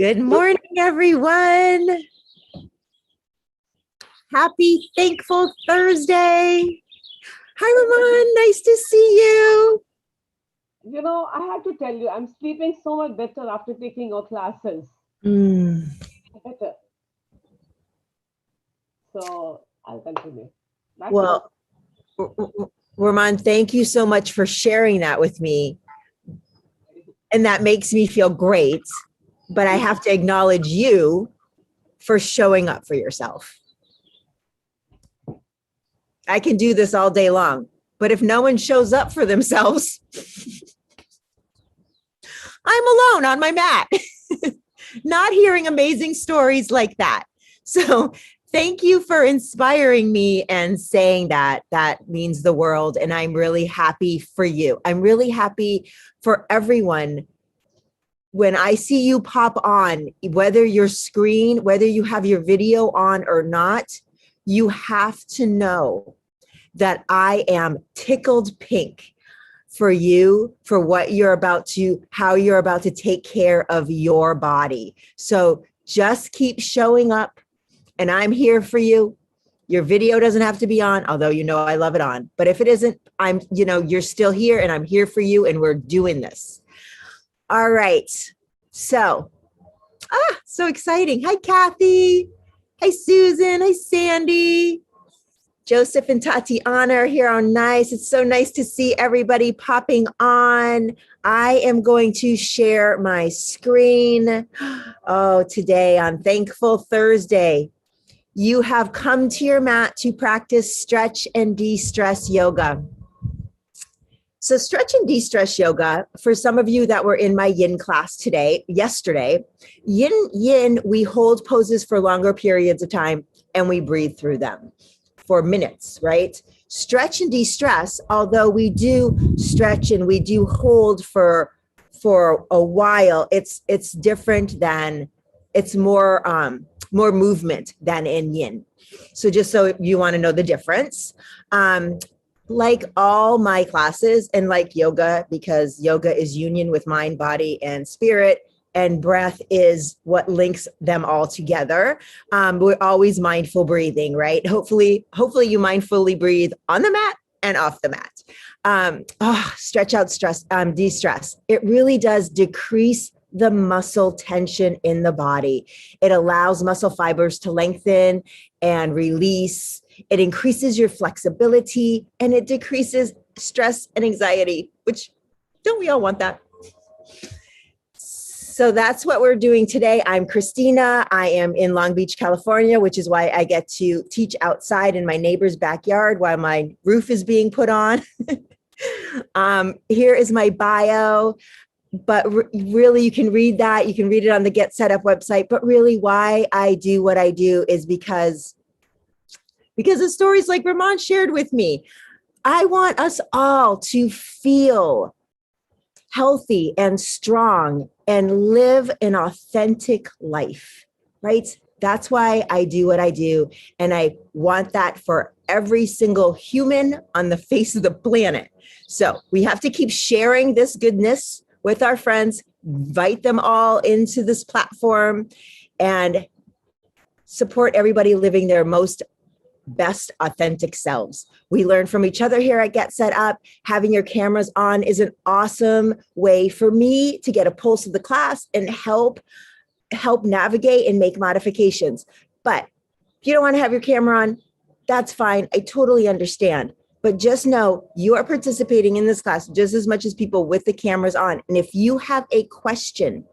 Good morning, everyone. Happy Thankful Thursday. Hi, Ramon. Nice to see you. I have to tell you, I'm sleeping so much better after taking your classes. Mm. Better. So I'll continue. Well, Ramon, thank you so much for sharing that with me. And that makes me feel great. But I have to acknowledge you for showing up for yourself. I can do this all day long, but if no one shows up for themselves, I'm alone on my mat, not hearing amazing stories like that. So thank you for inspiring me and saying that. That means the world. And I'm really happy for you. I'm really happy for everyone. When I see you pop on, whether your screen, whether you have your video on or not, you have to know that I am tickled pink for you, for what you're about to, how you're about to take care of your body. So just keep showing up, and I'm here for you. Your video doesn't have to be on, although I love it on. But if it isn't, you're still here, and I'm here for you, and we're doing this. All right. So exciting. Hi, Kathy. Hi, Susan. Hi, Sandy. Joseph and Tatiana are here on Nice. It's so nice to see everybody popping on. I am going to share my screen. Today on Thankful Thursday, you have come to your mat to practice stretch and de-stress yoga. So stretch and de-stress yoga, for some of you that were in my yin class yesterday, yin, we hold poses for longer periods of time and we breathe through them for minutes, right? Stretch and de-stress, although we do stretch and we do hold for a while, it's different than, it's more movement than in yin. So just so you want to know the difference. Like all my classes and like yoga, because yoga is union with mind, body, and spirit, and breath is what links them all together. We're always mindful breathing, right? Hopefully you mindfully breathe on the mat and off the mat. Stretch out, stress, de-stress. It really does decrease the muscle tension in the body. It allows muscle fibers to lengthen and release. It increases your flexibility and it decreases stress and anxiety, which don't we all want that? So that's what we're doing today. I'm Christina. I am in Long Beach, California, which is why I get to teach outside in my neighbor's backyard while my roof is being put on. Here is my bio. But really, you can read that. You can read it on the Get Set Up website. But really, why I do what I do is because of stories like Ramon shared with me. I want us all to feel healthy and strong and live an authentic life, right? That's why I do what I do. And I want that for every single human on the face of the planet. So we have to keep sharing this goodness with our friends, invite them all into this platform, and support everybody living their best authentic selves. We learn from each other here at Get Set Up. Having your cameras on is an awesome way for me to get a pulse of the class and help navigate and make modifications. But if you don't want to have your camera on, that's fine. I totally understand. But just know you are participating in this class just as much as people with the cameras on. And if you have a question,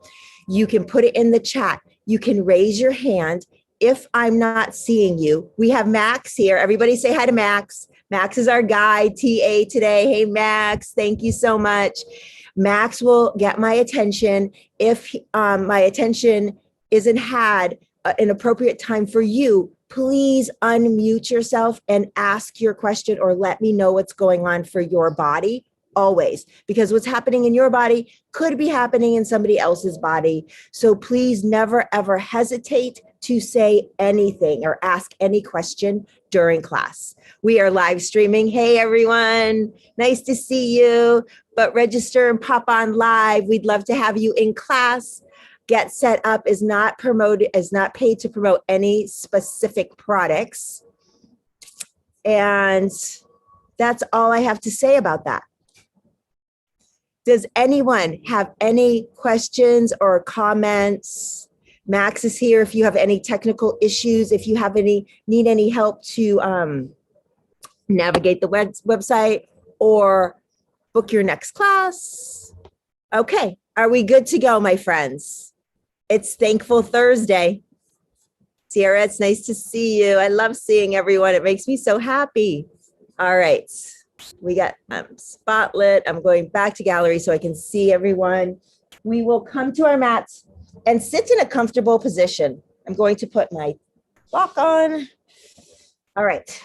you can put it in the chat. You can raise your hand. If I'm not seeing you, we have Max here. Everybody say hi to Max. Max is our guide, TA today. Hey, Max, thank you so much. Max will get my attention. If my attention isn't had an appropriate time for you, please unmute yourself and ask your question or let me know what's going on for your body. Always, because what's happening in your body could be happening in somebody else's body. So please never, ever hesitate to say anything or ask any question during class. We are live streaming. Hey, everyone. Nice to see you. But register and pop on live. We'd love to have you in class. Get Set Up is not paid to promote any specific products. And that's all I have to say about that. Does anyone have any questions or comments? Max is here if you have any technical issues, if you have need any help to navigate the website or book your next class. Okay, are we good to go, my friends? It's Thankful Thursday. Sierra, it's nice to see you. I love seeing everyone. It makes me so happy. All right, we got spotlit. I'm going back to gallery so I can see everyone. We will come to our mats and sit in a comfortable position. I'm going to put my lock on. All right.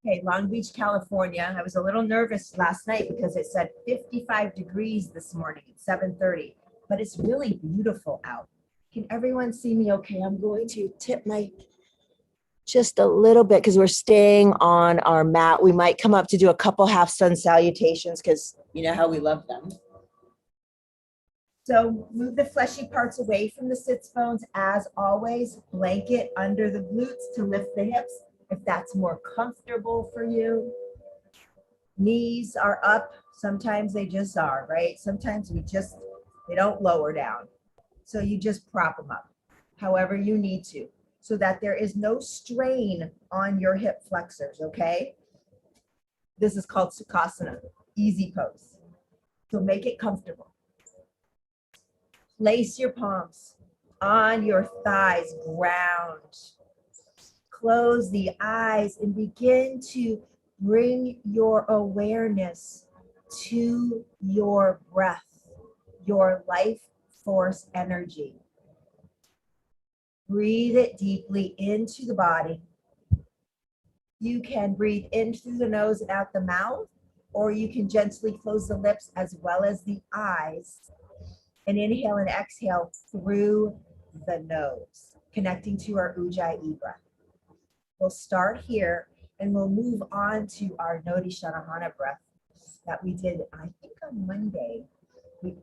Okay, Long Beach, California. I was a little nervous last night because it said 55 degrees this morning at 7:30, but it's really beautiful out. Can everyone see me okay? I'm going to tip my just a little bit because we're staying on our mat. We might come up to do a couple half sun salutations because you know how we love them. So move the fleshy parts away from the sits bones as always. Blanket under the glutes to lift the hips if that's more comfortable for you. Knees are up. Sometimes they just are, right? Sometimes they don't lower down. So you just prop them up however you need to so that there is no strain on your hip flexors, okay? This is called Sukhasana, easy pose. So make it comfortable. Place your palms on your thighs, ground. Close the eyes and begin to bring your awareness to your breath, your life force energy. Breathe it deeply into the body. You can breathe in through the nose and out the mouth, or you can gently close the lips as well as the eyes. And inhale and exhale through the nose, connecting to our Ujjayi breath. We'll start here and we'll move on to our Nodi Shanahana breath that we did, I think on Monday.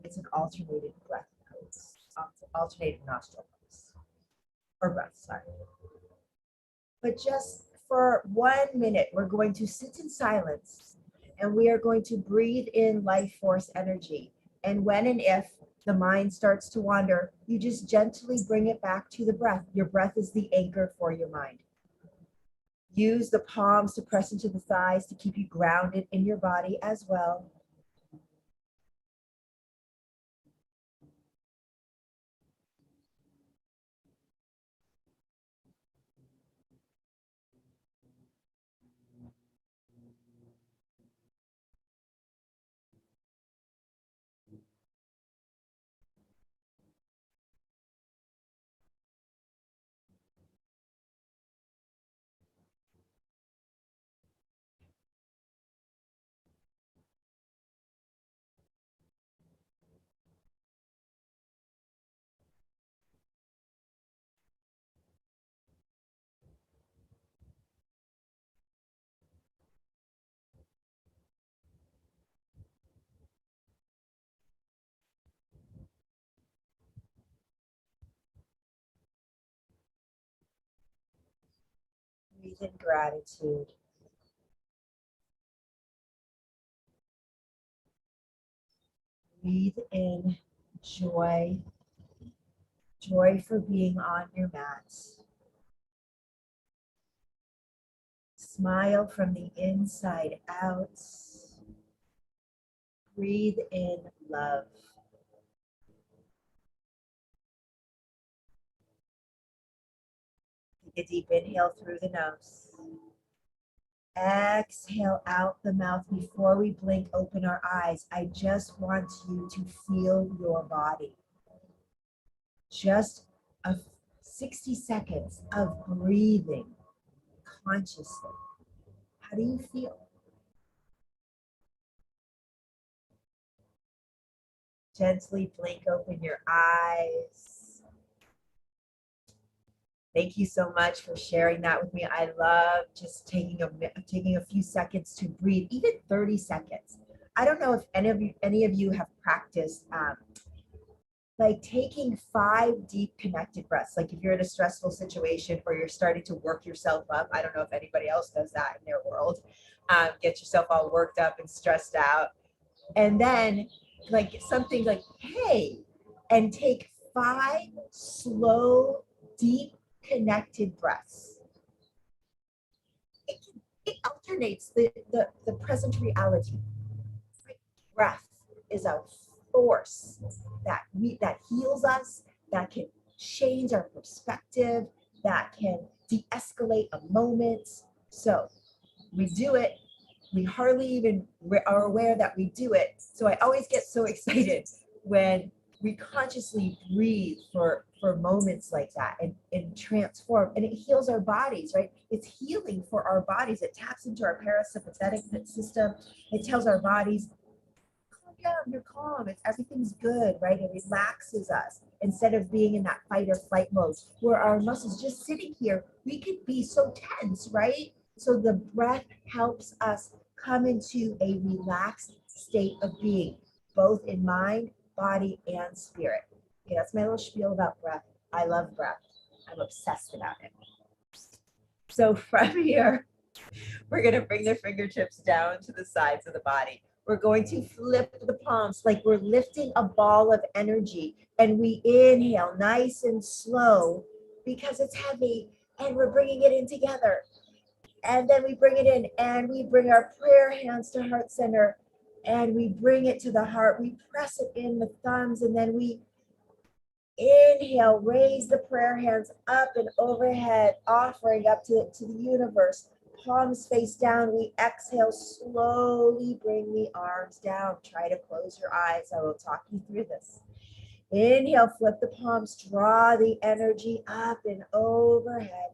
It's an alternated breath pose, alternated nostril pose, or breath, sorry. But just for 1 minute, we're going to sit in silence and we are going to breathe in life force energy. And when and if the mind starts to wander, you just gently bring it back to the breath. Your breath is the anchor for your mind. Use the palms to press into the thighs to keep you grounded in your body as well. Breathe in gratitude. Breathe in joy. Joy for being on your mat. Smile from the inside out. Breathe in love. Take a deep inhale through the nose. Exhale out the mouth. Before we blink, open our eyes. I just want you to feel your body. Just 60 seconds of breathing consciously. How do you feel? Gently blink open your eyes. Thank you so much for sharing that with me. I love just taking a few seconds to breathe, even 30 seconds. I don't know if any of you have practiced like taking 5 deep connected breaths. Like if you're in a stressful situation or you're starting to work yourself up. I don't know if anybody else does that in their world. Get yourself all worked up and stressed out. And then like something like, hey, and take 5 slow, deep connected breaths. It alternates the present reality. Right? Breath is a force that heals us, that can change our perspective, that can de-escalate a moment. So we do it. We hardly even are aware that we do it. So I always get so excited when we consciously breathe for moments like that and transform, and it heals our bodies, right? It's healing for our bodies. It taps into our parasympathetic system. It tells our bodies, calm down, you're calm, everything's good, right? It relaxes us instead of being in that fight or flight mode where our muscles just sitting here, we could be so tense, right? So the breath helps us come into a relaxed state of being, both in mind, body, and spirit. Okay, that's my little spiel about breath. I love breath. I'm obsessed about it. So from here, we're going to bring the fingertips down to the sides of the body. We're going to flip the palms like we're lifting a ball of energy. And we inhale nice and slow because it's heavy. And we're bringing it in together. And then we bring it in and we bring our prayer hands to heart center. And we bring it to the heart. We press it in the thumbs. And then we inhale, raise the prayer hands up and overhead, offering up to the universe. Palms face down. We exhale, slowly bring the arms down. Try to close your eyes. I will talk you through this. Inhale, flip the palms, draw the energy up and overhead.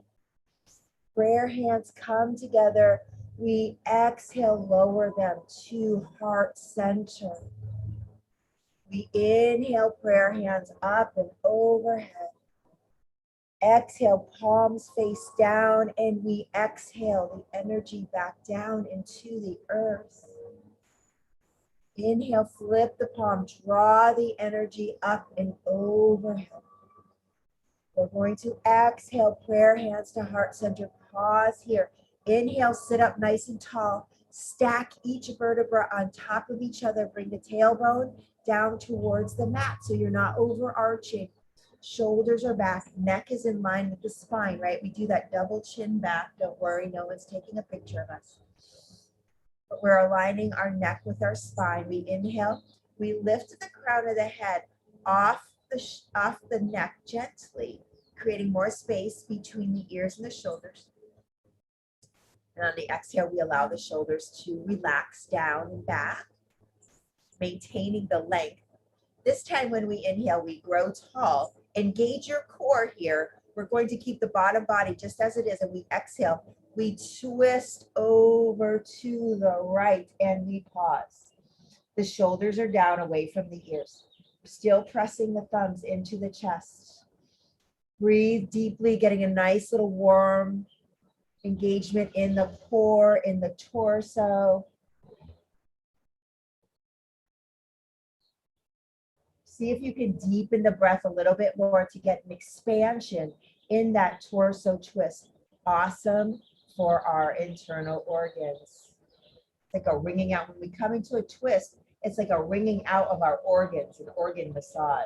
Prayer hands come together. We exhale, lower them to heart center. We inhale, prayer hands up and overhead. Exhale, palms face down, and we exhale the energy back down into the earth. Inhale, flip the palm, draw the energy up and overhead. We're going to exhale, prayer hands to heart center. Pause here. Inhale, sit up nice and tall. Stack each vertebra on top of each other. Bring the tailbone down towards the mat so you're not overarching. Shoulders are back, neck is in line with the spine, right? We do that double chin back. Don't worry, no one's taking a picture of us. But we're aligning our neck with our spine. We inhale, we lift the crown of the head off the neck gently, creating more space between the ears and the shoulders. And on the exhale, we allow the shoulders to relax down and back, maintaining the length. This time when we inhale, we grow tall. Engage your core here. We're going to keep the bottom body just as it is, and we exhale. We twist over to the right and we pause. The shoulders are down away from the ears. Still pressing the thumbs into the chest. Breathe deeply, getting a nice little warm engagement in the core, in the torso. See if you can deepen the breath a little bit more to get an expansion in that torso twist. Awesome for our internal organs. It's like a wringing out. When we come into a twist, it's like a wringing out of our organs, an organ massage.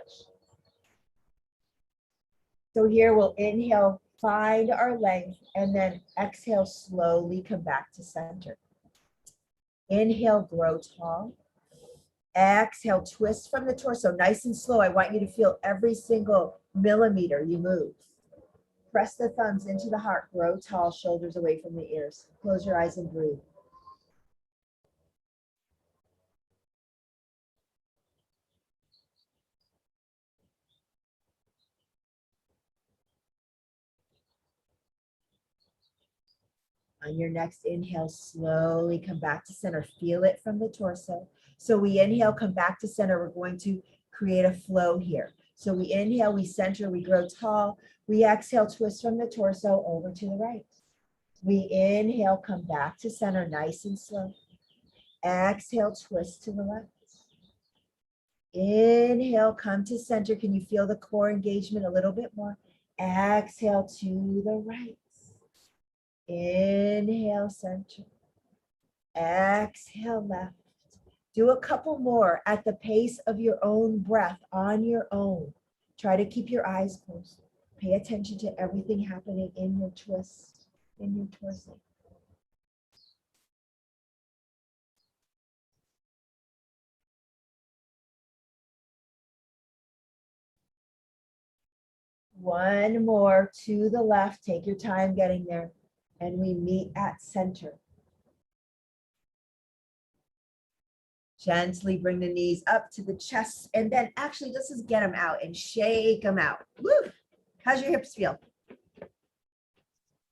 So here we'll inhale, find our length, and then exhale, slowly come back to center. Inhale, grow tall. Exhale, twist from the torso, nice and slow. I want you to feel every single millimeter you move. Press the thumbs into the heart, grow tall, shoulders away from the ears. Close your eyes and breathe. On your next inhale, slowly come back to center. Feel it from the torso. So we inhale, come back to center. We're going to create a flow here. So we inhale, we center, we grow tall. We exhale, twist from the torso over to the right. We inhale, come back to center, nice and slow. Exhale, twist to the left. Inhale, come to center. Can you feel the core engagement a little bit more? Exhale to the right. Inhale, center. Exhale, left. Do a couple more at the pace of your own breath, on your own. Try to keep your eyes closed. Pay attention to everything happening in your twist, in your torso. One more to the left. Take your time getting there. And we meet at center. Gently bring the knees up to the chest. And then actually, let's just get them out and shake them out. Woo! How's your hips feel?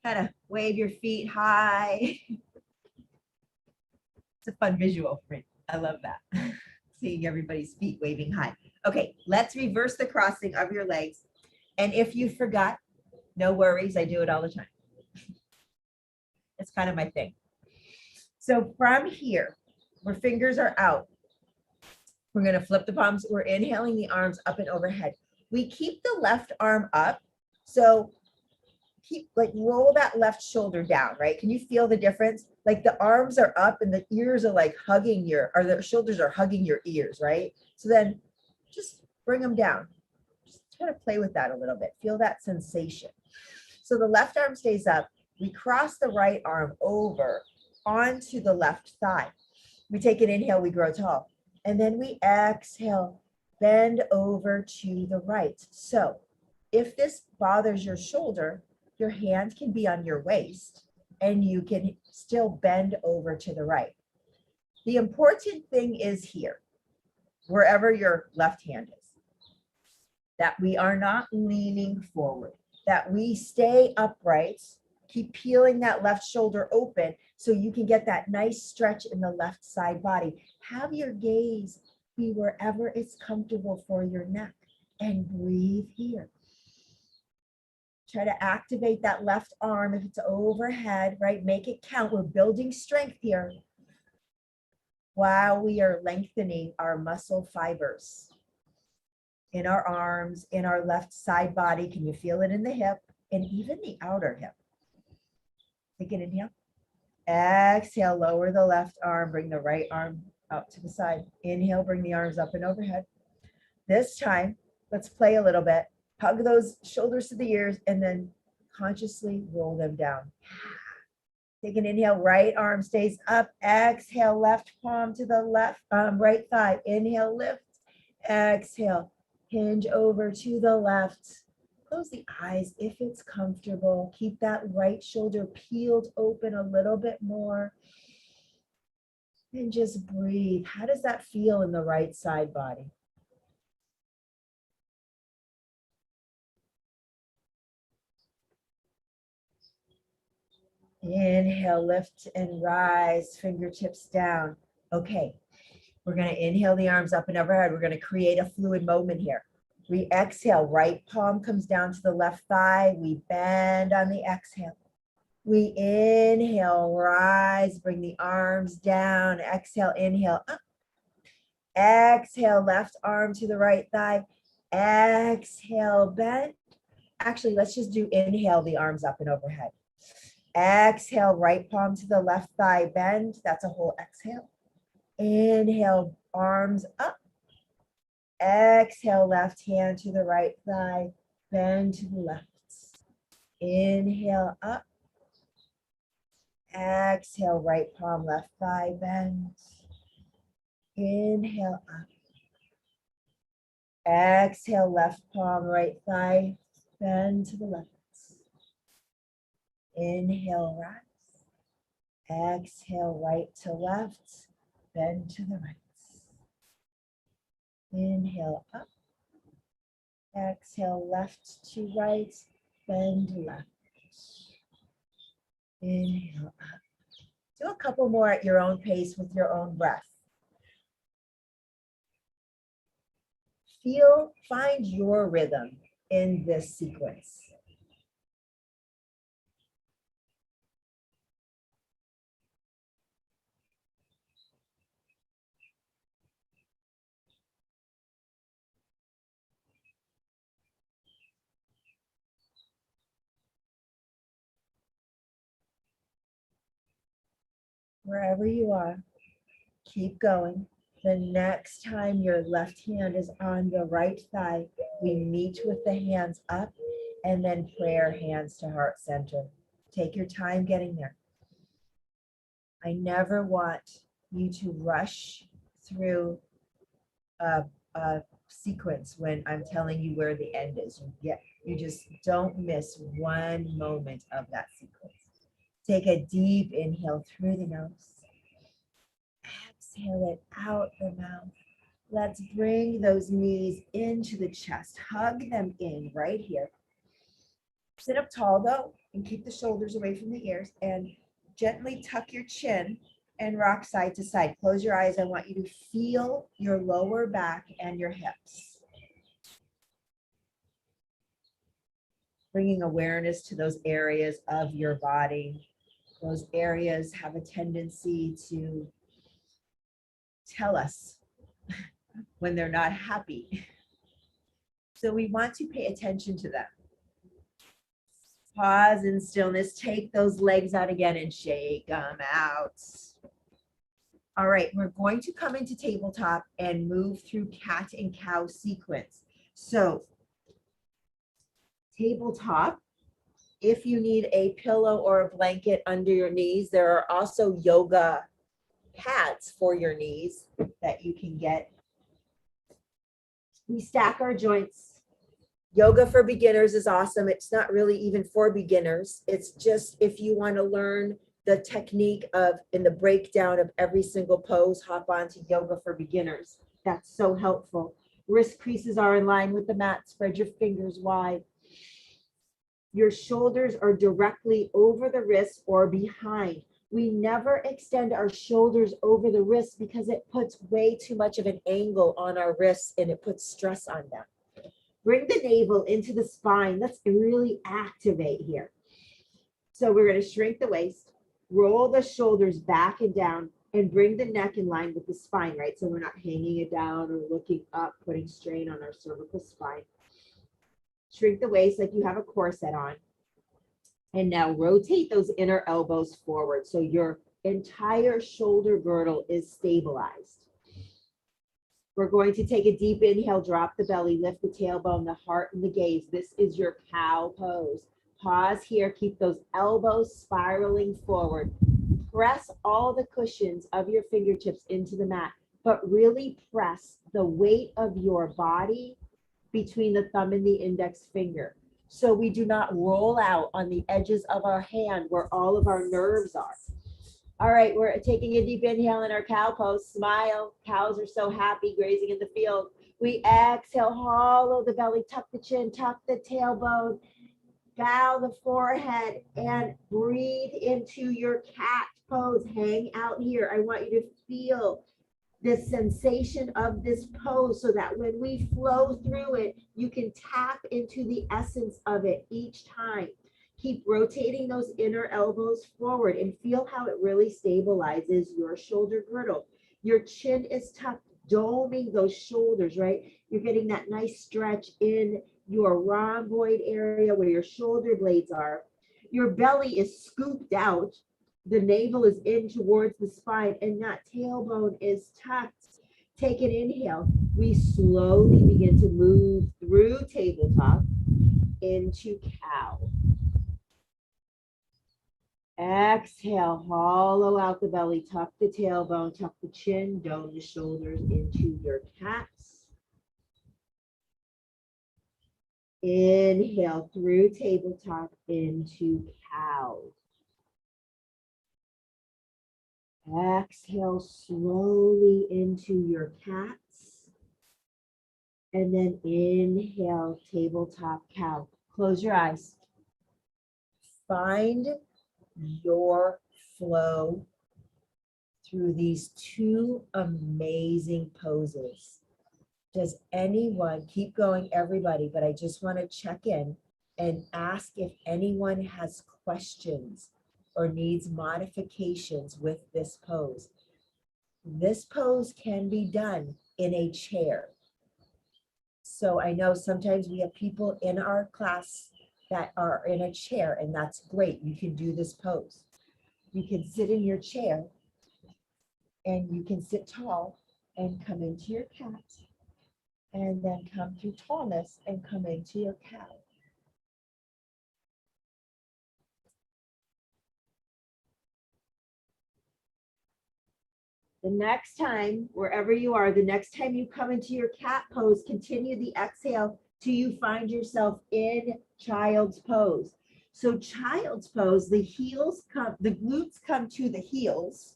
Kind of wave your feet high. It's a fun visual for me. I love that. Seeing everybody's feet waving high. Okay, let's reverse the crossing of your legs. And if you forgot, no worries. I do it all the time. It's kind of my thing. So from here, where fingers are out, we're going to flip the palms. We're inhaling the arms up and overhead. We keep the left arm up. So keep, like, roll that left shoulder down, right? Can you feel the difference? Like the arms are up and the ears are like hugging or the shoulders are hugging your ears, right? So then just bring them down. Just try to play with that a little bit. Feel that sensation. So the left arm stays up. We cross the right arm over onto the left thigh. We take an inhale, we grow tall. And then we exhale, bend over to the right. So if this bothers your shoulder, your hand can be on your waist and you can still bend over to the right. The important thing is here, wherever your left hand is, that we are not leaning forward, that we stay upright, keep peeling that left shoulder open so you can get that nice stretch in the left side body. Have your gaze be wherever it's comfortable for your neck and breathe here. Try to activate that left arm if it's overhead, right? Make it count. We're building strength here while we are lengthening our muscle fibers in our arms, in our left side body. Can you feel it in the hip and even the outer hip? Take an inhale. Exhale, lower the left arm, bring the right arm out to the side. Inhale, bring the arms up and overhead. This time, let's play a little bit. Hug those shoulders to the ears and then consciously roll them down. Take an inhale, right arm stays up. Exhale, left palm to the left, right thigh. Inhale, lift. Exhale, hinge over to the left. Close the eyes if it's comfortable. Keep that right shoulder peeled open a little bit more. And just breathe. How does that feel in the right side body? Inhale, lift and rise, fingertips down. Okay, we're going to inhale the arms up and overhead. We're going to create a fluid moment here. We exhale, right palm comes down to the left thigh. We bend on the exhale. We inhale, rise, bring the arms down. Exhale, inhale, up. Exhale, left arm to the right thigh. Exhale, bend. Actually, let's just do inhale, the arms up and overhead. Exhale, right palm to the left thigh, bend. That's a whole exhale. Inhale, arms up. Exhale, left hand to the right thigh, bend to the left. Inhale, up. Exhale, right palm, left thigh, bend. Inhale, up. Exhale, left palm, right thigh, bend to the left. Inhale, rise. Exhale, right to left, bend to the right. Inhale, up. Exhale, left to right, bend left. Inhale, up. Do a couple more at your own pace with your own breath. Find your rhythm in this sequence. wherever you are, keep going. The next time your left hand is on your right thigh, we meet with the hands up and then prayer hands to heart center. Take your time getting there. I never want you to rush through a sequence when I'm telling you where the end is. You just don't miss one moment of that sequence. Take a deep inhale through the nose. Exhale it out the mouth. Let's bring those knees into the chest. Hug them in right here. Sit up tall though, and keep the shoulders away from the ears, and gently tuck your chin and rock side to side. Close your eyes. I want you to feel your lower back and your hips. Bringing awareness to those areas of your body. Those areas have a tendency to tell us when they're not happy. So we want to pay attention to them. Pause in stillness. Take those legs out again and shake them out. All right, we're going to come into tabletop and move through cat and cow sequence. So tabletop, if you need a pillow or a blanket under your knees, there are also yoga pads for your knees that you can get. We stack our joints. Yoga for beginners is awesome. It's not really even for beginners. It's just if you want to learn the technique of in the breakdown of every single pose, hop on to yoga for beginners. That's so helpful. Wrist creases are in line with the mat. Spread your fingers wide. Your shoulders are directly over the wrists or behind. We never extend our shoulders over the wrists because it puts way too much of an angle on our wrists and it puts stress on them. Bring the navel into the spine. Let's really activate here. So we're going to shrink the waist, roll the shoulders back and down, and bring the neck in line with the spine, right? So we're not hanging it down or looking up, putting strain on our cervical spine. Shrink the waist like you have a corset on. And now rotate those inner elbows forward so your entire shoulder girdle is stabilized. We're going to take a deep inhale, drop the belly, lift the tailbone, the heart, and the gaze. This is your cow pose. Pause here, keep those elbows spiraling forward. Press all the cushions of your fingertips into the mat, but really press the weight of your body between the thumb and the index finger. So we do not roll out on the edges of our hand where all of our nerves are. All right, we're taking a deep inhale in our cow pose. Smile. Cows are so happy grazing in the field. We exhale, hollow the belly, tuck the chin, tuck the tailbone, bow the forehead, and breathe into your cat pose. Hang out here. I want you to feel the sensation of this pose so that when we flow through it, you can tap into the essence of it each time. Keep rotating those inner elbows forward and feel how it really stabilizes your shoulder girdle. Your chin is tucked, doming those shoulders, right? You're getting that nice stretch in your rhomboid area where your shoulder blades are. Your belly is scooped out. The navel is in towards the spine and that tailbone is tucked. Take an inhale. We slowly begin to move through tabletop into cow. Exhale, hollow out the belly, tuck the tailbone, tuck the chin, dome the shoulders into your cats. Inhale through tabletop into cow. Exhale slowly into your cats. And then inhale, tabletop cow. Close your eyes. Find your flow through these two amazing poses. Does anyone, keep going everybody, but I just want to check in and ask if anyone has questions or needs modifications with this pose. This pose can be done in a chair. So I know sometimes we have people in our class that are in a chair, and that's great. You can do this pose. You can sit in your chair And you can sit tall and come into your cat. And then come through tallness and come into your cow. The next time, wherever you are, the next time you come into your cat pose, continue the exhale till you find yourself in child's pose. So child's pose, the glutes come to the heels,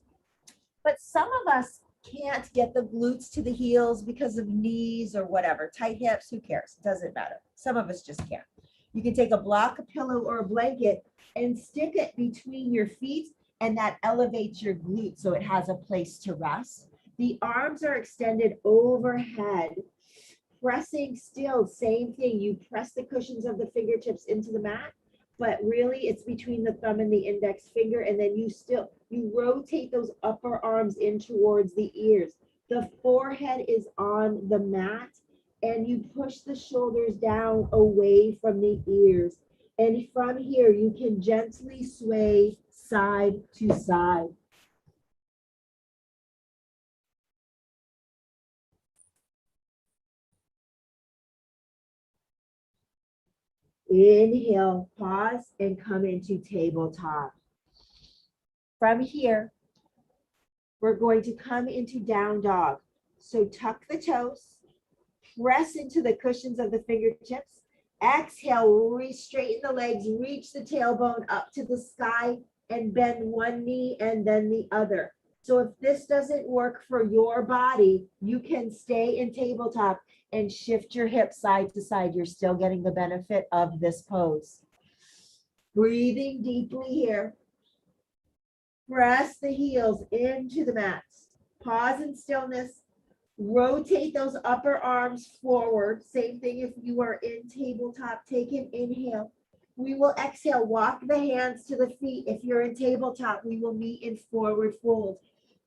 but some of us can't get the glutes to the heels because of knees or whatever, tight hips, who cares? It doesn't matter. Some of us just can't. You can take a block, a pillow, or a blanket and stick it between your feet, and that elevates your glute so it has a place to rest. The arms are extended overhead, pressing still, same thing. You press the cushions of the fingertips into the mat, but really it's between the thumb and the index finger, and then you rotate those upper arms in towards the ears. The forehead is on the mat, and you push the shoulders down away from the ears. And from here, you can gently sway side to side. Inhale, pause, and come into tabletop. From here, we're going to come into down dog. So tuck the toes, press into the cushions of the fingertips. Exhale, straighten the legs, reach the tailbone up to the sky, and bend one knee and then the other. So if this doesn't work for your body, you can stay in tabletop and shift your hips side to side. You're still getting the benefit of this pose. Breathing deeply here. Press the heels into the mats. Pause in stillness. Rotate those upper arms forward. Same thing if you are in tabletop. Take an inhale. We will exhale. Walk the hands to the feet. If you're in tabletop, we will meet in forward fold.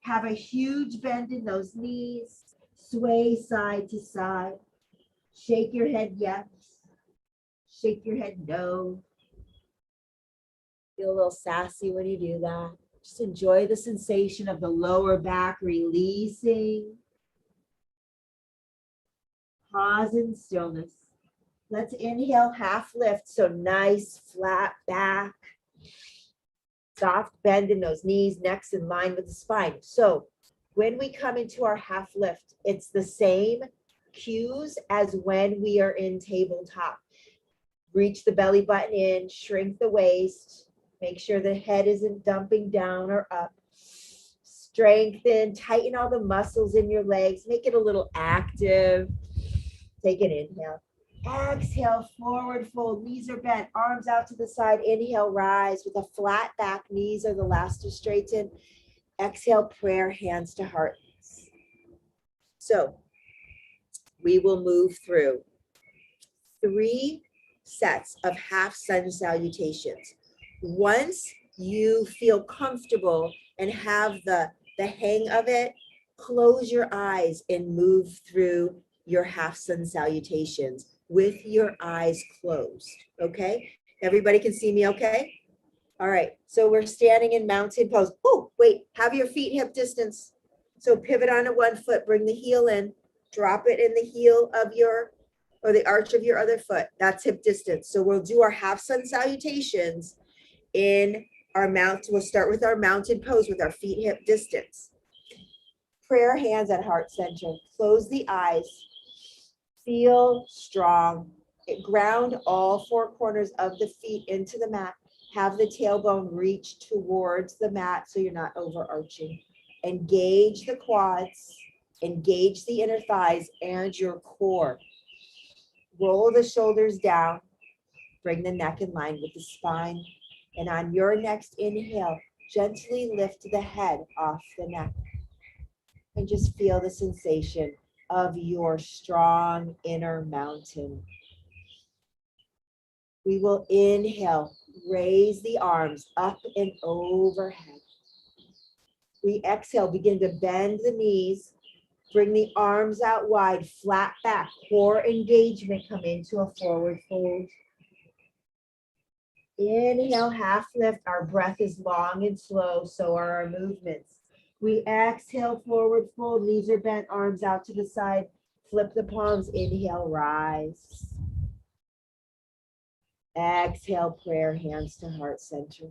Have a huge bend in those knees. Sway side to side. Shake your head yes. Shake your head no. Feel a little sassy when you do that. Just enjoy the sensation of the lower back releasing. Pause in stillness. Let's inhale, half lift. So nice flat back. Soft bend in those knees, neck's in line with the spine. So when we come into our half lift, it's the same cues as when we are in tabletop. Reach the belly button in, shrink the waist. Make sure the head isn't dumping down or up. Strengthen, tighten all the muscles in your legs. Make it a little active. Take an inhale. Exhale, forward fold. Knees are bent, arms out to the side. Inhale, rise with a flat back. Knees are the last to straighten. Exhale, prayer, hands to heart. So we will move through 3 sets of half sun salutations. Once you feel comfortable and have the hang of it, close your eyes and move through your half sun salutations with your eyes closed, okay? Everybody can see me okay? All right, so we're standing in mountain pose. Oh, wait, have your feet hip distance. So pivot onto one foot, bring the heel in, drop it in the heel of or the arch of your other foot. That's hip distance. So we'll do our half sun salutations in our we'll start with our mountain pose with our feet hip distance. Prayer hands at heart center. Close the eyes. Feel strong. Ground all 4 corners of the feet into the mat. Have the tailbone reach towards the mat so you're not overarching. Engage the quads. Engage the inner thighs and your core. Roll the shoulders down. Bring the neck in line with the spine. And on your next inhale, gently lift the head off the neck. And just feel the sensation of your strong inner mountain. We will inhale, raise the arms up and overhead. We exhale, begin to bend the knees, bring the arms out wide, flat back, core engagement, come into a forward fold. Inhale, half lift. Our breath is long and slow, so are our movements. We exhale, forward fold, knees are bent, arms out to the side. Flip the palms, inhale, rise. Exhale, prayer, hands to heart center.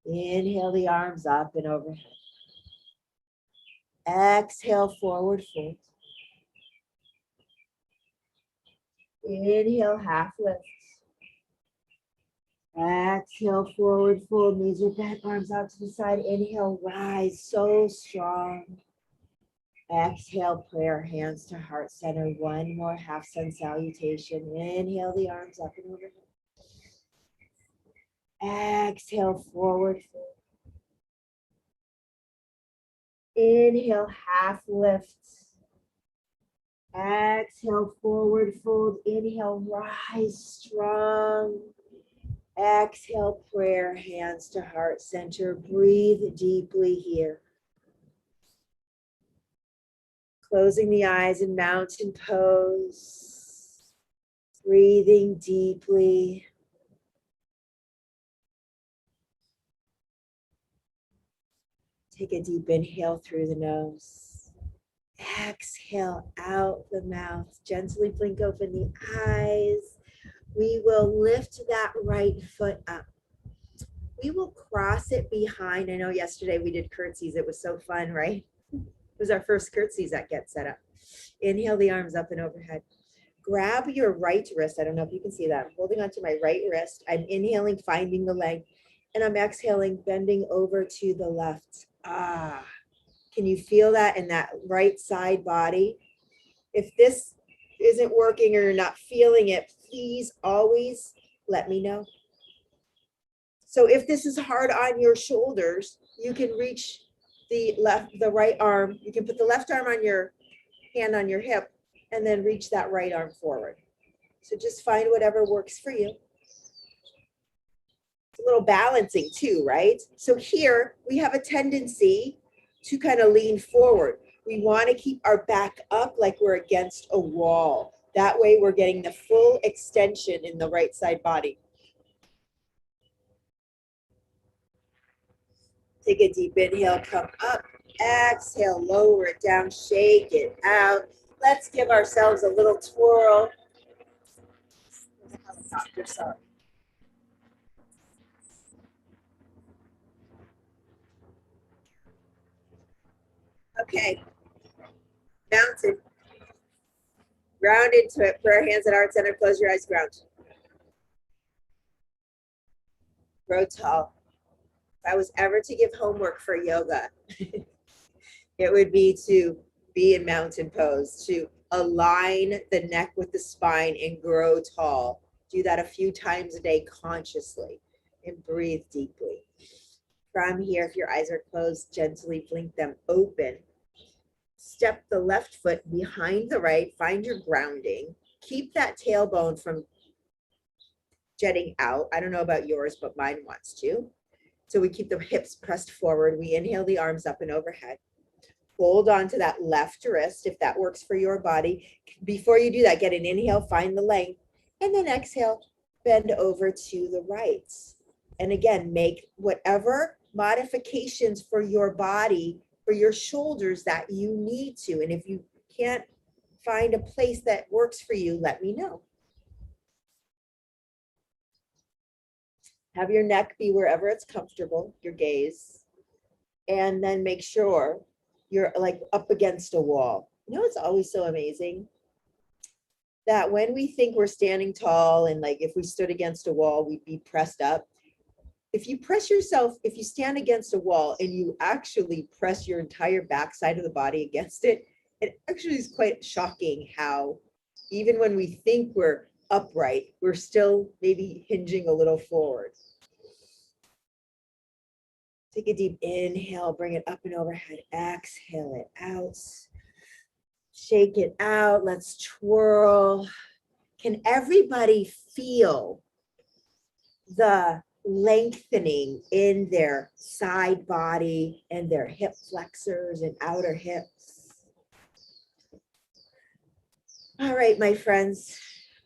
Inhale the arms up and overhead. Exhale, forward fold. Inhale, half lift. Exhale, forward fold, knees are bent, arms out to the side. Inhale, rise, so strong. Exhale, prayer, hands to heart center. One more half sun salutation. Inhale the arms up and overhead. Exhale, forward fold. Inhale, half lift. Exhale, forward fold. Inhale, rise strong. Exhale, prayer, hands to heart center. Breathe deeply here. Closing the eyes in mountain pose. Breathing deeply. Take a deep inhale through the nose. Exhale out the mouth. Gently blink open the eyes. We will lift that right foot up. We will cross it behind. I know yesterday we did curtsies. It was so fun, right? It was our first curtsies that get set up. Inhale the arms up and overhead. Grab your right wrist. I don't know if you can see that. I'm holding onto my right wrist. I'm inhaling, finding the leg. And I'm exhaling, bending over to the left. Ah, can you feel that in that right side body? If this isn't working or you're not feeling it, please always let me know. So if this is hard on your shoulders, you can reach the right arm. You can put the left arm on your hand on your hip and then reach that right arm forward. So just find whatever works for you. It's a little balancing too, right? So here we have a tendency to kind of lean forward. We want to keep our back up like we're against a wall. That way we're getting the full extension in the right side body. Take a deep inhale, come up. Exhale, lower it down, shake it out. Let's give ourselves a little twirl. Helicopter, sorry. Okay, mountain. Ground into it. Prayer hands at heart center. Close your eyes, ground. Grow tall. If I was ever to give homework for yoga, it would be to be in mountain pose, to align the neck with the spine and grow tall. Do that a few times a day consciously and breathe deeply. From here, if your eyes are closed, gently blink them open. Step the left foot behind the right, find your grounding. Keep that tailbone from jetting out. I don't know about yours, but mine wants to. So we keep the hips pressed forward. We inhale the arms up and overhead. Hold on to that left wrist if that works for your body. Before you do that, get an inhale, find the length, and then exhale, bend over to the right. And again, make whatever modifications for your body, for your shoulders that you need to. And if you can't find a place that works for you, let me know. Have your neck be wherever it's comfortable, your gaze, and then make sure you're like up against a wall. You know, it's always so amazing that when we think we're standing tall and like if we stood against a wall, we'd be pressed up. If you press yourself, if you stand against a wall and you actually press your entire backside of the body against it, it actually is quite shocking how even when we think we're upright, we're still maybe hinging a little forward. Take a deep inhale, bring it up and overhead. Exhale it out. Shake it out. Let's twirl. Can everybody feel the lengthening in their side body and their hip flexors and outer hips? All right, my friends,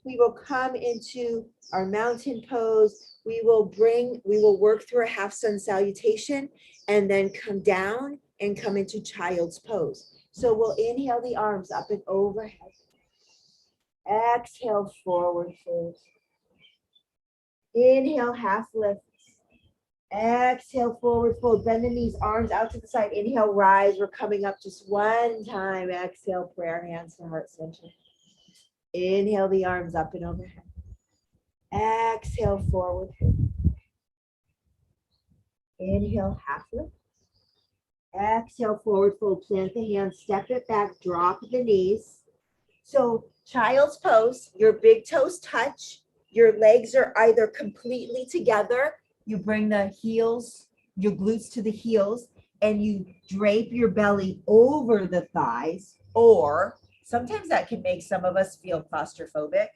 we will come into our mountain pose. We will work through a half sun salutation, and then come down and come into child's pose. So we'll inhale the arms up and overhead. Exhale, forward fold. Inhale, half lift. Exhale, forward fold. Bend the knees, arms out to the side. Inhale, rise. We're coming up just one time. Exhale, prayer hands to heart center. Inhale the arms up and overhead. Exhale, forward fold. Inhale, half lift. Exhale, forward fold. Plant the hands, step it back, drop the knees. So child's pose, your big toes touch. Your legs are either completely together. You bring the heels, your glutes to the heels, and you drape your belly over the thighs. Or sometimes that can make some of us feel claustrophobic.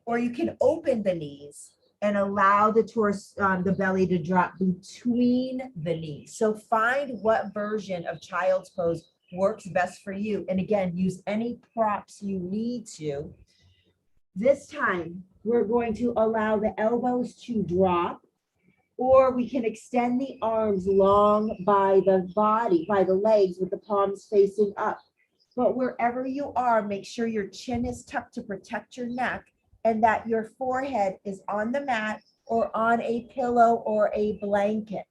Or you can open the knees and allow the torso, the belly to drop between the knees. So find what version of child's pose works best for you. And again, use any props you need to. This time, we're going to allow the elbows to drop, or we can extend the arms long by the body, by the legs with the palms facing up. But wherever you are, make sure your chin is tucked to protect your neck and that your forehead is on the mat or on a pillow or a blanket.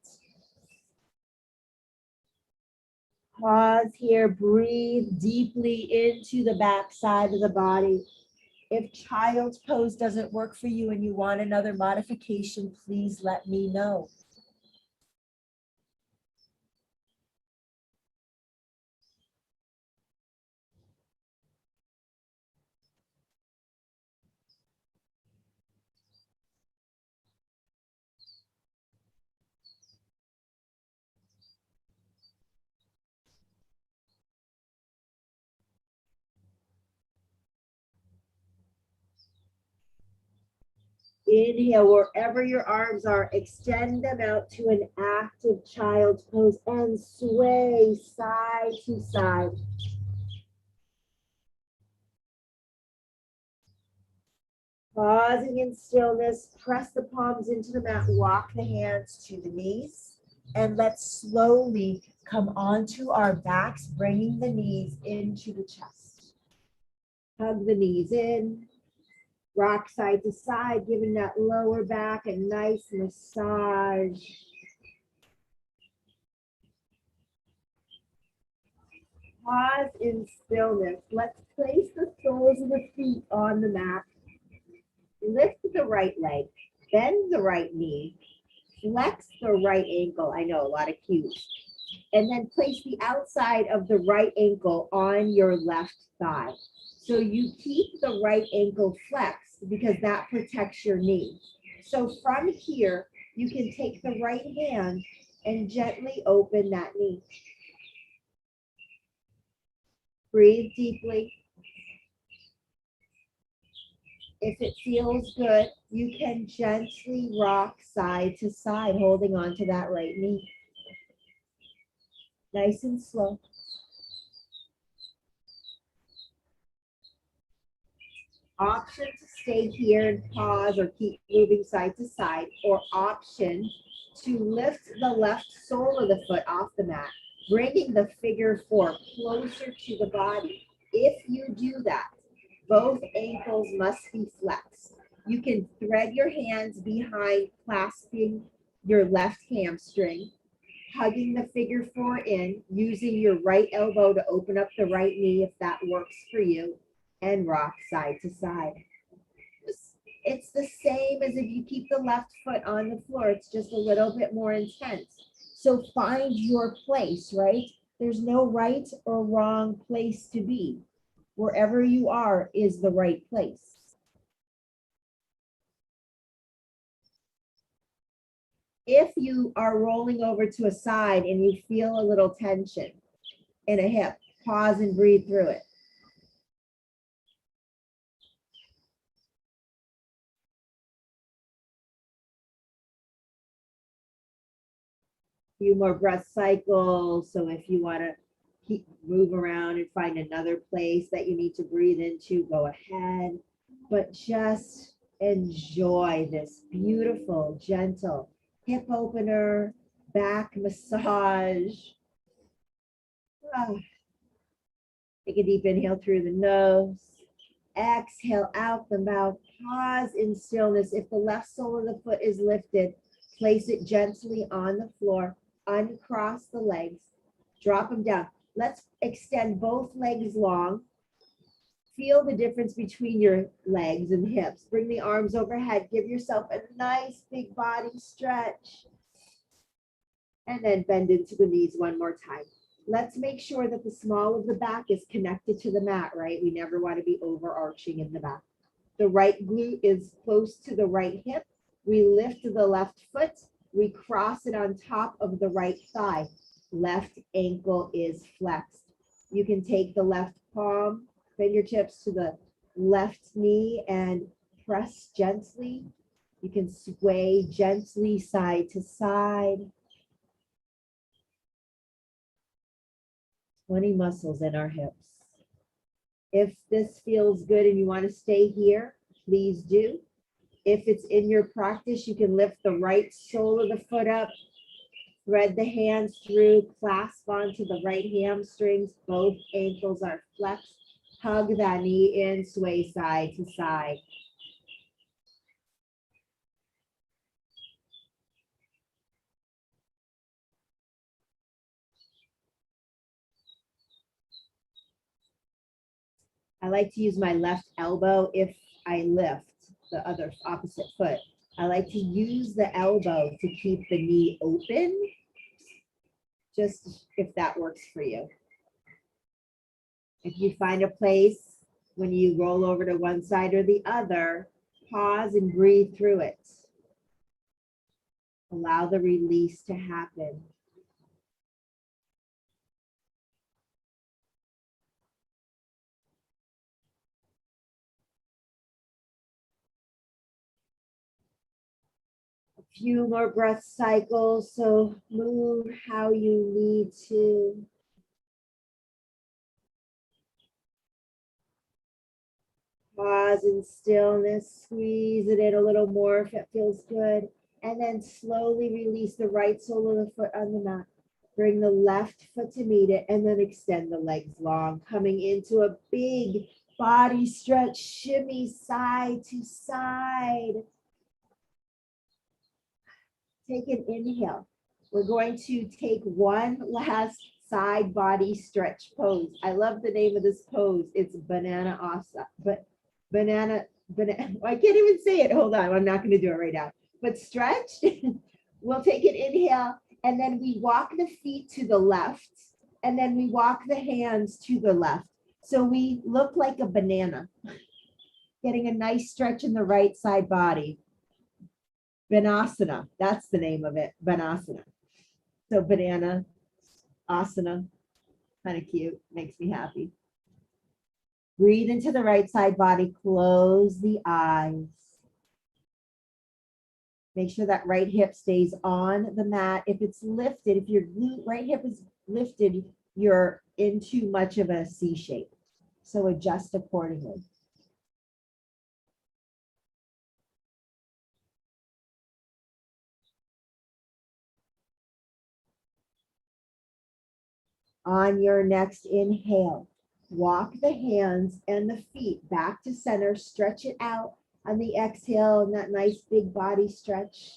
Pause here, breathe deeply into the back side of the body. If child's pose doesn't work for you and you want another modification, please let me know. Inhale, wherever your arms are, extend them out to an active child's pose and sway side to side. Pausing in stillness, press the palms into the mat, walk the hands to the knees, and let's slowly come onto our backs, bringing the knees into the chest. Hug the knees in. Rock side to side, giving that lower back a nice massage. Pause in stillness. Let's place the soles of the feet on the mat. Lift the right leg, bend the right knee, flex the right ankle. I know, a lot of cues. And then place the outside of the right ankle on your left thigh. So you keep the right ankle flexed because that protects your knee. So from here, you can take the right hand and gently open that knee. Breathe deeply. If it feels good, you can gently rock side to side, holding on to that right knee. Nice and slow. Option to stay here and pause or keep moving side to side, or option to lift the left sole of the foot off the mat, bringing the figure four closer to the body. If you do that, both ankles must be flexed. You can thread your hands behind, clasping your left hamstring, hugging the figure four in, using your right elbow to open up the right knee if that works for you, and rock side to side. It's the same as if you keep the left foot on the floor. It's just a little bit more intense. So find your place, right? There's no right or wrong place to be. Wherever you are is the right place. If you are rolling over to a side and you feel a little tension in a hip, pause and breathe through it. Few more breath cycles. So if you want to move around and find another place that you need to breathe into, go ahead. But just enjoy this beautiful, gentle hip opener, back massage. Ah. Take a deep inhale through the nose. Exhale out the mouth. Pause in stillness. If the left sole of the foot is lifted, place it gently on the floor. Uncross the legs. Drop them down. Let's extend both legs long. Feel the difference between your legs and hips. Bring the arms overhead. Give yourself a nice big body stretch. And then bend into the knees one more time. Let's make sure that the small of the back is connected to the mat, right? We never want to be overarching in the back. The right glute is close to the right hip. We lift the left foot. We cross it on top of the right thigh. Left ankle is flexed. You can take the left palm, fingertips to the left knee and press gently. You can sway gently side to side. 20 muscles in our hips. If this feels good and you want to stay here, please do. If it's in your practice, you can lift the right sole of the foot up, thread the hands through, clasp onto the right hamstrings. Both ankles are flexed. Hug that knee in, sway side to side. I like to use my left elbow if I lift the other opposite foot. I like to use the elbow to keep the knee open, just if that works for you. If you find a place when you roll over to one side or the other, pause and breathe through it. Allow the release to happen. Few more breath cycles, so move how you need to. Pause in stillness, squeeze it in a little more if it feels good, and then slowly release the right sole of the foot on the mat. Bring the left foot to meet it, and then extend the legs long, coming into a big body stretch, shimmy side to side. Take an inhale. We're going to take one last side body stretch pose. I love the name of this pose. It's banana asana, but banana, I can't even say it. Hold on, I'm not going to do it right now. But stretch. We'll take an inhale, and then we walk the feet to the left, and then we walk the hands to the left. So we look like a banana, getting a nice stretch in the right side body. Banasana, that's the name of it, Banasana. So banana, asana, kind of cute, makes me happy. Breathe into the right side body, close the eyes. Make sure that right hip stays on the mat. If it's lifted, if your right hip is lifted, you're in too much of a C shape. So adjust accordingly. On your next inhale, walk the hands and the feet back to center, stretch it out on the exhale, and that nice big body stretch.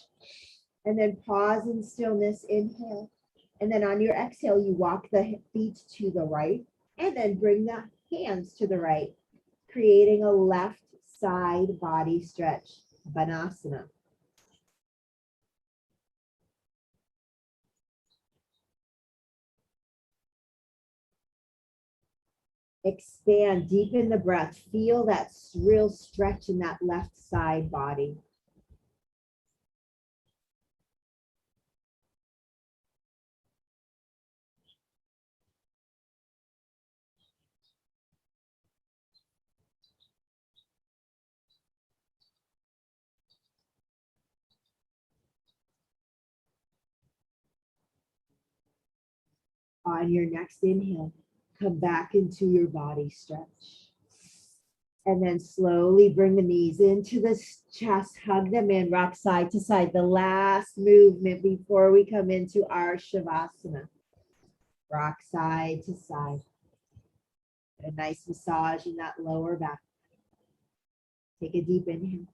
And then pause in stillness, inhale. And then on your exhale, you walk the feet to the right, and then bring the hands to the right, creating a left side body stretch, Banasana. Expand, deepen the breath. Feel that real stretch in that left side body. On your next inhale, come back into your body stretch. And then slowly bring the knees into the chest, hug them in, rock side to side. The last movement before we come into our Shavasana. Rock side to side. A nice massage in that lower back. Take a deep inhale.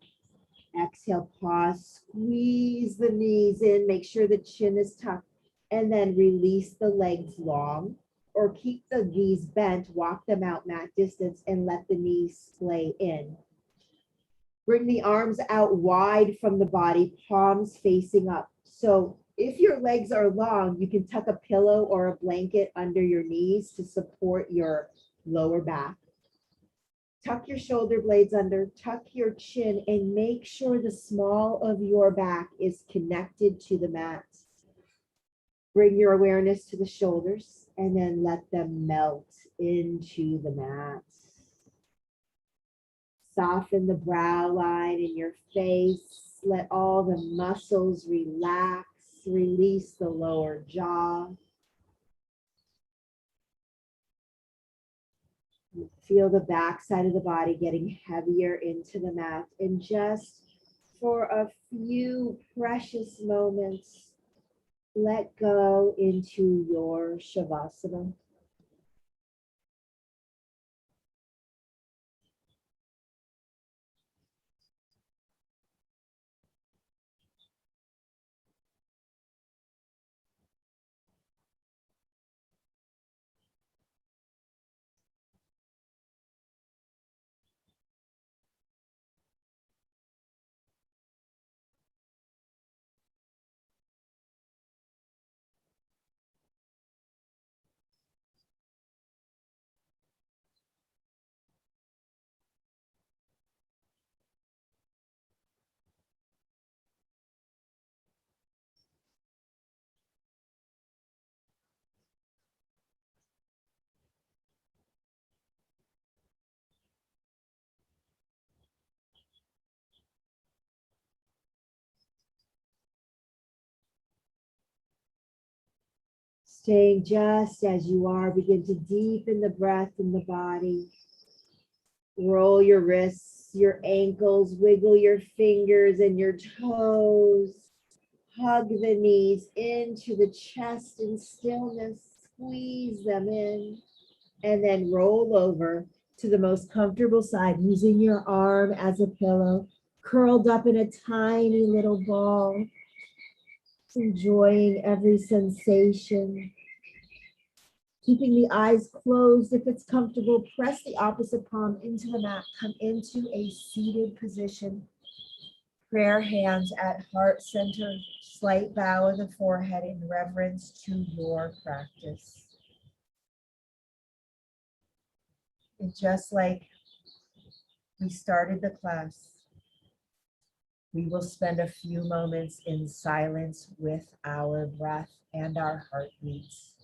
Exhale, pause, squeeze the knees in, make sure the chin is tucked, and then release the legs long, or keep the knees bent, walk them out mat distance, and let the knees splay in. Bring the arms out wide from the body, palms facing up. So if your legs are long, you can tuck a pillow or a blanket under your knees to support your lower back. Tuck your shoulder blades under, tuck your chin, and make sure the small of your back is connected to the mat. Bring your awareness to the shoulders and then let them melt into the mat. Soften the brow line in your face. Let all the muscles relax. Release the lower jaw. Feel the back side of the body getting heavier into the mat. And just for a few precious moments, let go into your Shavasana. Staying just as you are, begin to deepen the breath in the body. Roll your wrists, your ankles, wiggle your fingers and your toes. Hug the knees into the chest in stillness. Squeeze them in. And then roll over to the most comfortable side, using your arm as a pillow, curled up in a tiny little ball, enjoying every sensation. Keeping the eyes closed. If it's comfortable, press the opposite palm into the mat. Come into a seated position. Prayer hands at heart center. Slight bow of the forehead in reverence to your practice. And just like we started the class, we will spend a few moments in silence with our breath and our heartbeats.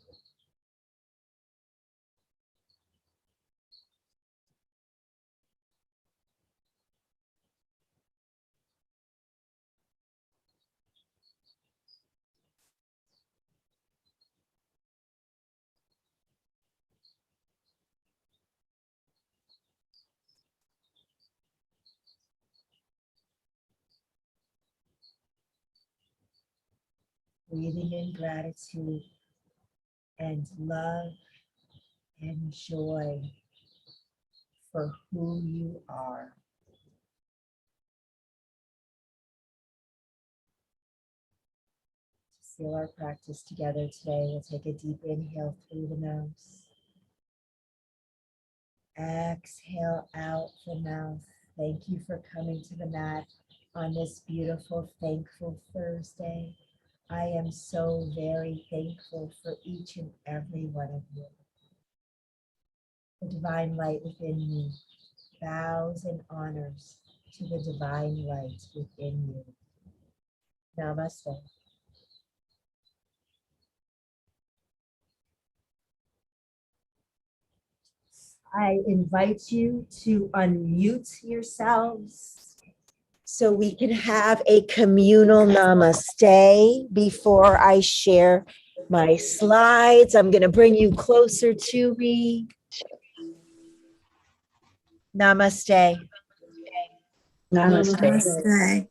Breathing in gratitude and love and joy for who you are. To seal our practice together today, we'll take a deep inhale through the nose. Exhale out the mouth. Thank you for coming to the mat on this beautiful, thankful Thursday. I am so very thankful for each and every one of you. The divine light within me bows and honors to the divine light within you. Namaste. I invite you to unmute yourselves so we can have a communal namaste before I share my slides. I'm going to bring you closer to me. Namaste. Namaste. Namaste.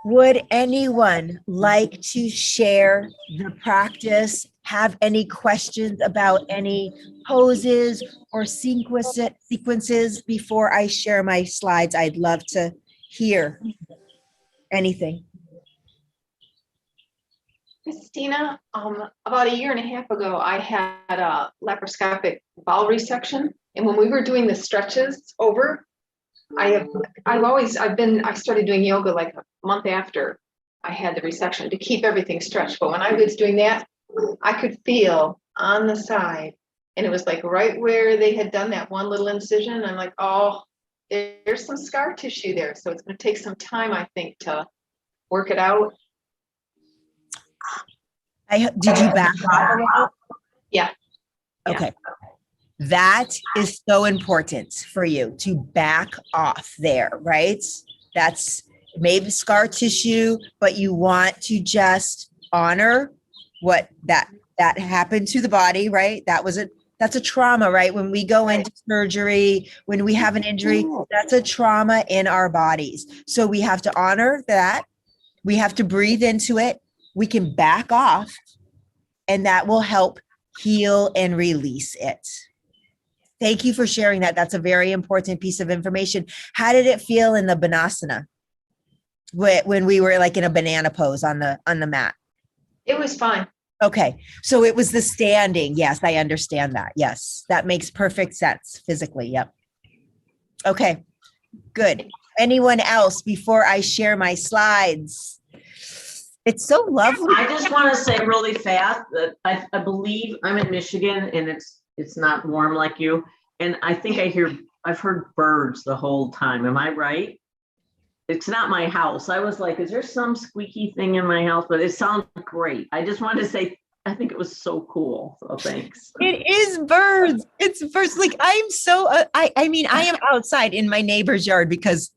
Would anyone like to share the practice? Have any questions about any poses or sequences before I share my slides? I'd love to hear anything. Christina, about a year and a half ago, I had a laparoscopic bowel resection, and when we were doing the stretches over, I started doing yoga like a month after I had the resection to keep everything stretched. But when I was doing that, I could feel on the side, and it was like right where they had done that one little incision. I'm like, oh, there's some scar tissue there. So it's going to take some time, I think, to work it out. Did you back off? Yeah. Okay. That is so important for you to back off there, right? That's maybe scar tissue, but you want to just honor what that happened to the body, right? That's a trauma, right? When we go into surgery, when we have an injury, that's a trauma in our bodies. So we have to honor that. We have to breathe into it. We can back off, and that will help heal and release it. Thank you for sharing that. That's a very important piece of information. How did it feel in the Banasana when we were like in a banana pose on the mat? It was fine. Okay. So it was the standing. Yes, I understand that. Yes, that makes perfect sense physically. Yep. Okay, good. Anyone else before I share my slides? It's so lovely. I just want to say really fast that I believe I'm in Michigan and it's not warm like you. And I think I've heard birds the whole time. Am I right? It's not my house. I was like, is there some squeaky thing in my house? But it sounds great. I just wanted to say, I think it was so cool. So thanks. It is birds. It's birds. Like I'm so, I mean, I am outside in my neighbor's yard because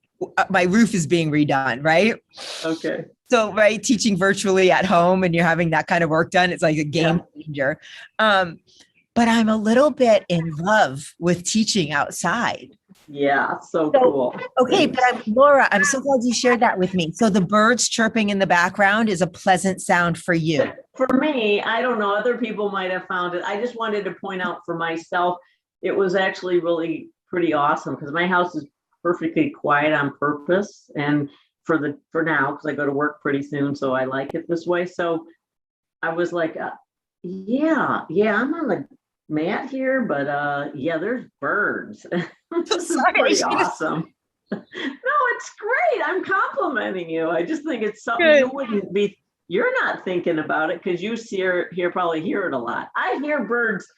my roof is being redone, right? Okay. So, right, teaching virtually at home and you're having that kind of work done, it's like a game changer. But I'm a little bit in love with teaching outside. Yeah, so cool. Okay, but Laura, I'm so glad you shared that with me. So the birds chirping in the background is a pleasant sound for you. For me, I don't know, other people might have found it. I just wanted to point out for myself, it was actually really pretty awesome because my house is perfectly quiet on purpose. And for now, because I go to work pretty soon, so I like it this way. So I was like, yeah, I'm on the mat here, but yeah, there's birds. This is pretty awesome. No, it's great. I'm complimenting you. I just think it's something you wouldn't be. You're not thinking about it because you probably hear it a lot. I hear birds.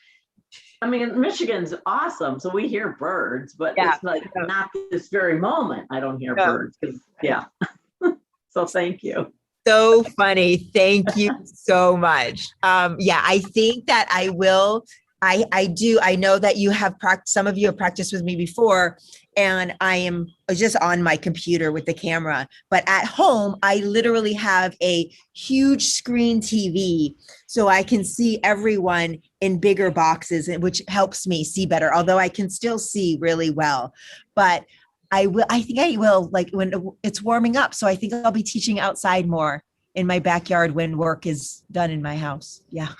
I mean, Michigan's awesome, so we hear birds, but it's like not this very moment. I don't hear birds. Yeah. So thank you. So funny. Thank you so much. Yeah, I think that I will. I do. I know that you have practiced. Some of you have practiced with me before, and I am just on my computer with the camera. But at home, I literally have a huge screen TV, so I can see everyone in bigger boxes, which helps me see better. Although I can still see really well, but I think I will like when it's warming up. So I think I'll be teaching outside more in my backyard when work is done in my house. Yeah.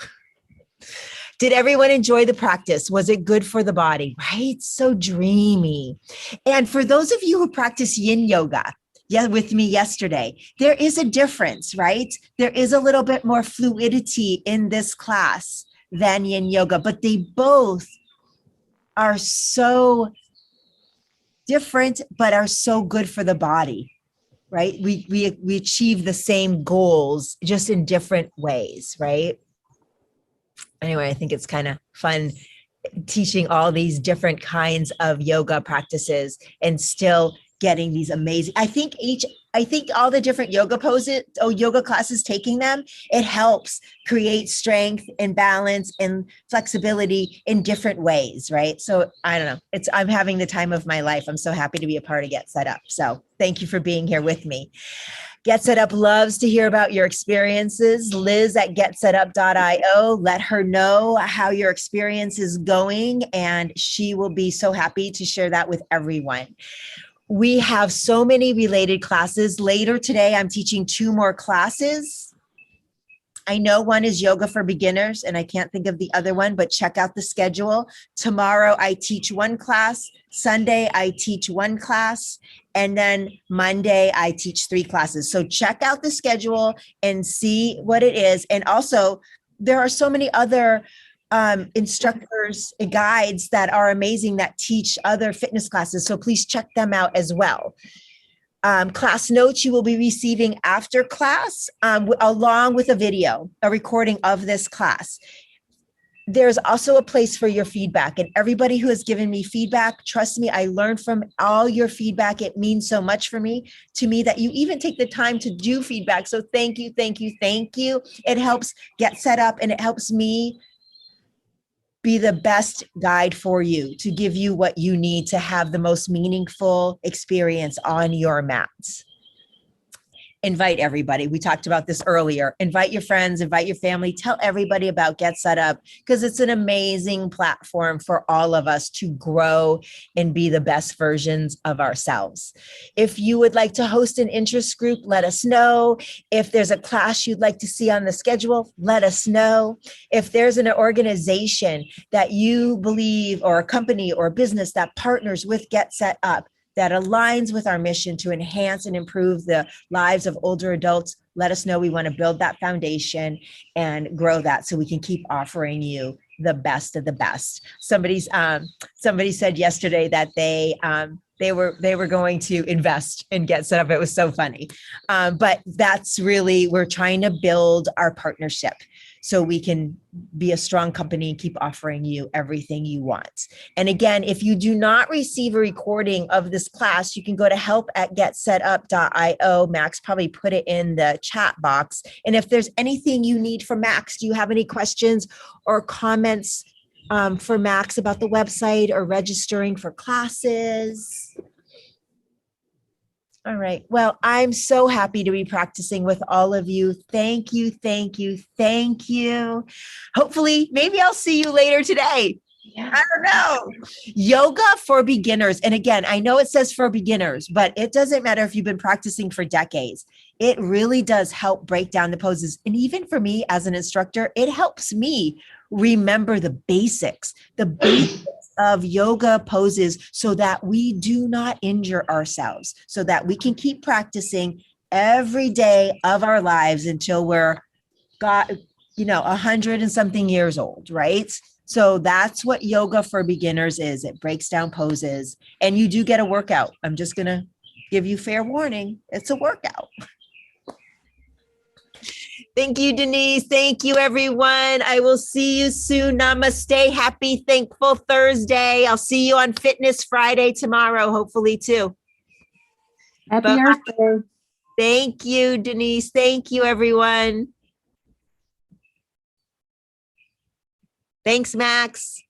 Did everyone enjoy the practice? Was it good for the body? Right? So dreamy. And for those of you who practice yin yoga, with me yesterday, there is a difference, right? There is a little bit more fluidity in this class than yin yoga, but they both are so different, but are so good for the body, right? We achieve the same goals just in different ways, right? Anyway, I think it's kind of fun teaching all these different kinds of yoga practices and still getting these amazing, I think all the different yoga poses, yoga classes, taking them, it helps create strength and balance and flexibility in different ways, right? So I don't know, I'm having the time of my life. I'm so happy to be a part of Get Set Up. So thank you for being here with me. Get Set Up loves to hear about your experiences. Liz at getsetup.io. Let her know how your experience is going, and she will be so happy to share that with everyone. We have so many related classes. Later today, I'm teaching 2 more classes. I know one is yoga for beginners, and I can't think of the other one, but check out the schedule. Tomorrow, I teach 1 class. Sunday, I teach 1 class. And then Monday, I teach 3 classes. So check out the schedule and see what it is. And also, there are so many other instructors and guides that are amazing that teach other fitness classes. So please check them out as well. Class notes you will be receiving after class, along with a video, a recording of this class. There's also a place for your feedback, and everybody who has given me feedback, trust me, I learned from all your feedback. It means so much to me that you even take the time to do feedback. So thank you, thank you, thank you. It helps Get Set Up, and it helps me be the best guide for you to give you what you need to have the most meaningful experience on your mats. Invite everybody. We talked about this earlier. Invite your friends, invite your family, tell everybody about Get Set Up, because it's an amazing platform for all of us to grow and be the best versions of ourselves. If you would like to host an interest group, let us know. If there's a class you'd like to see on the schedule, let us know. If there's an organization that you believe, or a company or a business that partners with Get Set Up, that aligns with our mission to enhance and improve the lives of older adults, let us know. We want to build that foundation and grow that so we can keep offering you the best of the best. Somebody said yesterday that they were going to invest and Get Set Up. It was so funny. But that's really, we're trying to build our partnership so we can be a strong company and keep offering you everything you want. And again, if you do not receive a recording of this class, you can go to help@getsetup.io. Max probably put it in the chat box. And if there's anything you need from Max, do you have any questions or comments for Max about the website or registering for classes? All right. Well, I'm so happy to be practicing with all of you. Thank you, thank you, thank you. Hopefully, maybe I'll see you later today. Yeah. I don't know. Yoga for beginners. And again, I know it says for beginners, but it doesn't matter if you've been practicing for decades. It really does help break down the poses. And even for me as an instructor, it helps me remember the basics of yoga poses so that we do not injure ourselves, so that we can keep practicing every day of our lives until we're 100 and something years old, right? So that's what yoga for beginners is. It breaks down poses, and you do get a workout. I'm just going to give you fair warning. It's a workout. Thank you, Denise. Thank you, everyone. I will see you soon. Namaste. Happy Thankful Thursday. I'll see you on Fitness Friday tomorrow, hopefully, too. Happy Earth Day. Thank you, Denise. Thank you, everyone. Thanks, Max.